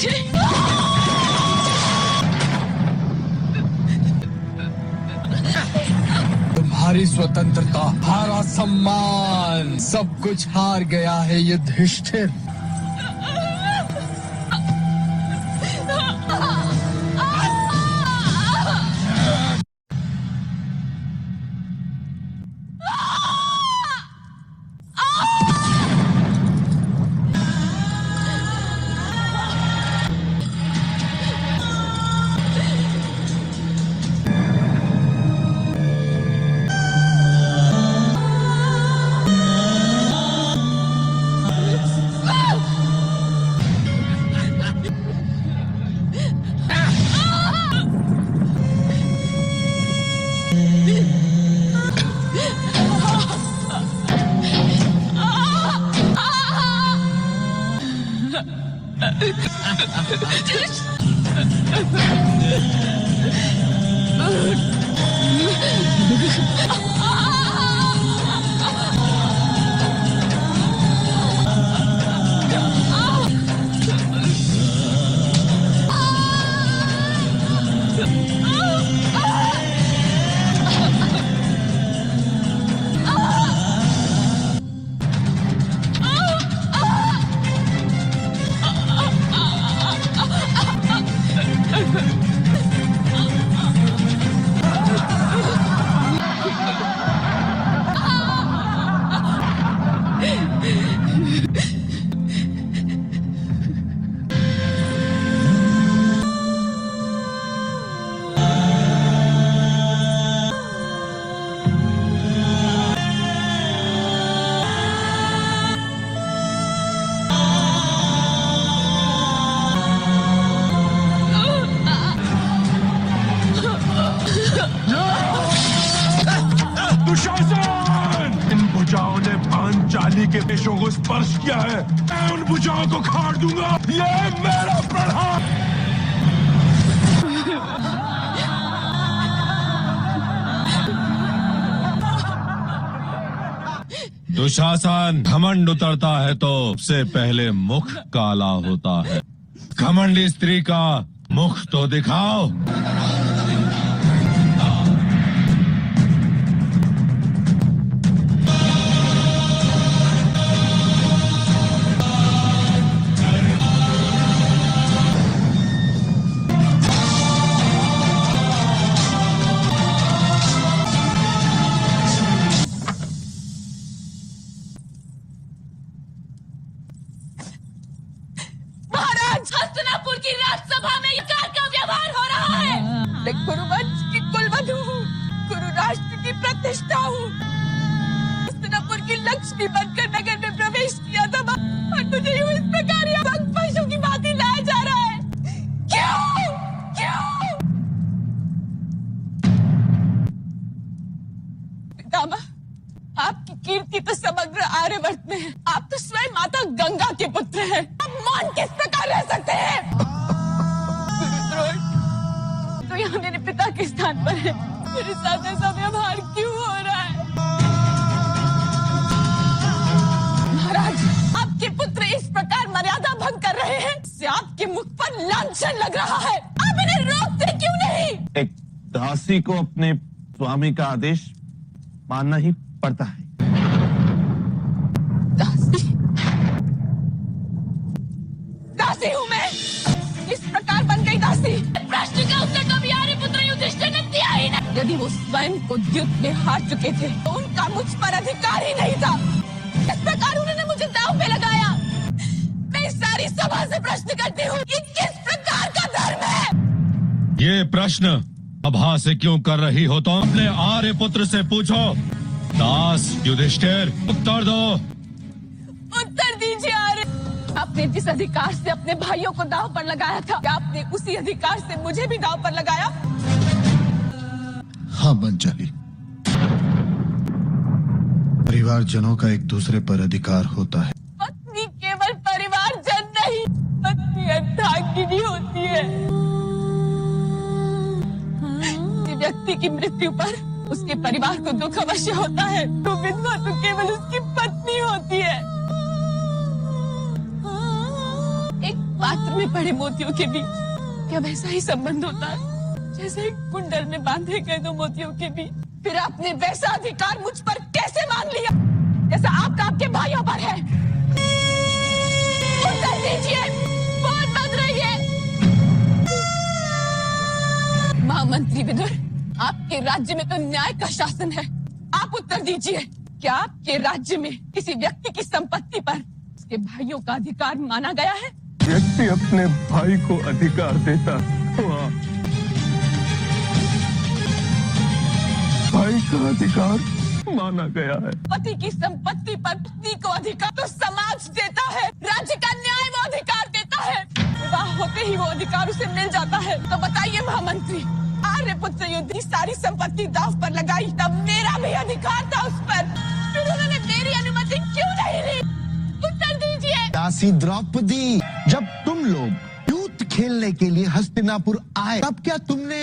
मुझे। तुम्हारी स्वतंत्रता, हमारा सम्मान, सब कुछ हार गया है युधिष्ठिर। दुशासन! इन भुजाओं ने पांचाली के पेशों को स्पर्श किया है। मैं उन भुजाओं को खाड़ दूंगा। ये मेरा प्रहार। दुशासन, घमंड उतरता है तो सबसे पहले मुख काला होता है। घमंडी स्त्री का मुख तो दिखाओ। हस्तिनापुर की राजसभा में युधिष्ठिर का व्यवहार हो रहा है। मैं कुरुवंश की कुलवधू हूँ, कुरु राष्ट्र की प्रतिष्ठा हूँ। हस्तिनापुर की लक्ष्मी बनकर नगर में प्रवेश किया था और मुझे यूं इस प्रकार यहाँ पशु की भांति लाया जा रहा है। क्यों? क्यों? पितामह, आपकी कीर्ति तो समग्र आर्यवर्त में है। आप तो स्वयं माता गंगा के पुत्र हैं। आप मौन किस प्रकार रह सकते हैं? गुरुद्रोण तो यहाँ मेरे पिता के स्थान पर है। मेरे साथ ऐसा व्यवहार क्यों हो रहा है? महाराज, आपके पुत्र इस प्रकार मर्यादा भंग कर रहे हैं। इससे आपके मुख पर लांछन लग रहा है। आप इन्हें रोकते क्यों नहीं? एक दासी को अपने स्वामी का आदेश मानना ही पड़ता है। दासी? दासी हूँ मैं? इस प्रकार बन गई दासी? प्रश्न का उत्तर कभी आर्यपुत्र युधिष्ठिर ने दिया ही नहीं। यदि वो स्वयं को युद्ध में हार चुके थे तो उनका मुझ पर अधिकार ही नहीं था। इस प्रकार उन्होंने मुझे दांव पे लगाया। मैं इस सारी सभा से प्रश्न करती हूँ, ये किस प्रकार का धर्म है? ये प्रश्न सभा से क्यों कर रही हो तुम? अपने आर्यपुत्र से पूछो। दास युधिष्ठिर, उत्तर दो। उत्तर दीजिए आर्य। आपने जिस अधिकार से अपने भाइयों को दांव पर लगाया था, क्या आपने उसी अधिकार से मुझे भी दांव पर लगाया? हाँ मंचाली, परिवारजनों का एक दूसरे पर अधिकार होता है। पत्नी केवल परिवारजन नहीं, पत्नी अर्धांगिनी होती है। किसी व्यक्ति की मृत्यु पर उसके परिवार को दुख अवश्य होता है, तो विधवा तो केवल उसकी पत्नी होती है। एक पात्र में पड़े मोतियों के भी क्या वैसा ही संबंध होता है जैसे कुंडल में बांधे गए दो मोतियों के भी? फिर आपने वैसा अधिकार मुझ पर कैसे मान लिया जैसा आपका आपके भाइयों पर है? उत्तर दीजिए, बहुत बंद रहिए। महामंत्री विदुर, आपके राज्य में तो न्याय का शासन है। आप उत्तर दीजिए, क्या आपके राज्य में किसी व्यक्ति की संपत्ति पर उसके भाइयों का अधिकार माना गया है? व्यक्ति अपने भाई को अधिकार देता हुआ भाई का अधिकार माना गया है। पति की संपत्ति पर पत्नी को अधिकार तो समाज देता है, राज्य का न्याय वो अधिकार देता है। विवाह होते ही वो अधिकार उसे मिल जाता है। तो बताइए महामंत्री, आर्यपुत्र युद्ध की सारी संपत्ति दांव पर लगाई, तब मेरा भी अधिकार था उस पर। फिर उन्होंने मेरी अनुमति क्यों नहीं ली? उत्तर दीजिए। दासी द्रौपदी, जब तुम लोग युद्ध खेलने के लिए हस्तिनापुर आए तब क्या तुमने